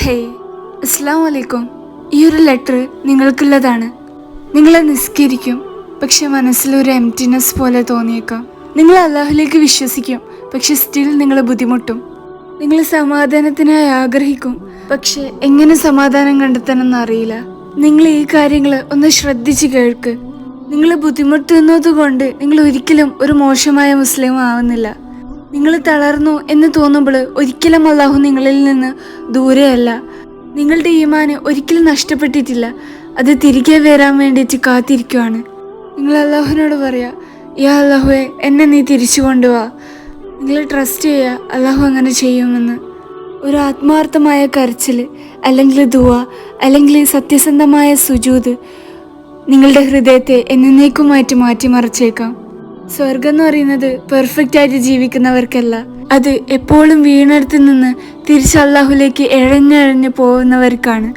Hey, അസ്സലാമു അലൈക്കും. ഈ ഒരു ലെറ്റർ നിങ്ങൾക്കുള്ളതാണ്. നിങ്ങളെ നിസ്കരിക്കും, പക്ഷെ മനസ്സിലൊരു എംപ്റ്റിനെസ് പോലെ തോന്നിയേക്കാം. നിങ്ങൾ അല്ലാഹുലേക്ക് വിശ്വസിക്കും, പക്ഷെ സ്റ്റിൽ നിങ്ങൾ ബുദ്ധിമുട്ടും. നിങ്ങൾ സമാധാനത്തിനായി ആഗ്രഹിക്കും, പക്ഷെ എങ്ങനെ സമാധാനം കണ്ടെത്തണമെന്ന് അറിയില്ല. നിങ്ങൾ ഈ കാര്യങ്ങൾ ഒന്ന് ശ്രദ്ധിച്ച് കേൾക്ക്. നിങ്ങൾ ബുദ്ധിമുട്ടുന്നത് കൊണ്ട് നിങ്ങൾ ഒരിക്കലും ഒരു മോശമായ മുസ്ലിം ആവുന്നില്ല. നിങ്ങൾ തളർന്നു എന്ന് തോന്നുമ്പോൾ ഒരിക്കലും അല്ലാഹു നിങ്ങളിൽ നിന്ന് ദൂരെയല്ല. നിങ്ങളുടെ ഈമാന് ഒരിക്കലും നഷ്ടപ്പെട്ടിട്ടില്ല. അത് തിരികെ വരാൻ വേണ്ടിയിട്ട് കാത്തിരിക്കുവാണ്. നിങ്ങൾ അല്ലാഹുവിനോട് പറയാ, യാ അല്ലാഹുവേ, എന്നെ നീ തിരിച്ചു കൊണ്ടുവാ. നിങ്ങൾ ട്രസ്റ്റ് ചെയ്യുക, അല്ലാഹു അങ്ങനെ ചെയ്യുമെന്ന്. ഒരു ആത്മാർത്ഥമായ കരച്ചിൽ, അല്ലെങ്കിൽ ദുആ, അല്ലെങ്കിൽ സത്യസന്ധമായ സുജൂദ് നിങ്ങളുടെ ഹൃദയത്തെ എന്നേക്കുമായിട്ട് മാറ്റിമറിച്ചേക്കാം. സ്വർഗം എന്ന് പറയുന്നത് പെർഫെക്റ്റ് ആയിട്ട് ജീവിക്കുന്നവർക്കല്ല, അത് എപ്പോഴും വീണെടുത്ത് നിന്ന് തിരിച്ച് അല്ലാഹുലേക്ക് എഴഞ്ഞെഴഞ്ഞ് പോകുന്നവർക്കാണ്.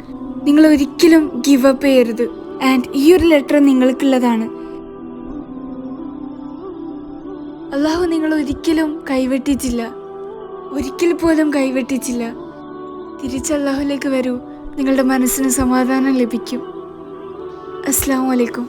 നിങ്ങൾ ഒരിക്കലും ഗിവ് അപ്പ് ചെയ്യരുത്. ആൻഡ് ഈ ഒരു ലെറ്റർ നിങ്ങൾക്കുള്ളതാണ്. അല്ലാഹു നിങ്ങൾ ഒരിക്കലും കൈവെട്ടിച്ചില്ല, ഒരിക്കൽ പോലും കൈവെട്ടിച്ചില്ല. തിരിച്ച് അല്ലാഹുലേക്ക് വരൂ, നിങ്ങളുടെ മനസ്സിന് സമാധാനം ലഭിക്കും. അസ്സലാമു അലൈക്കും.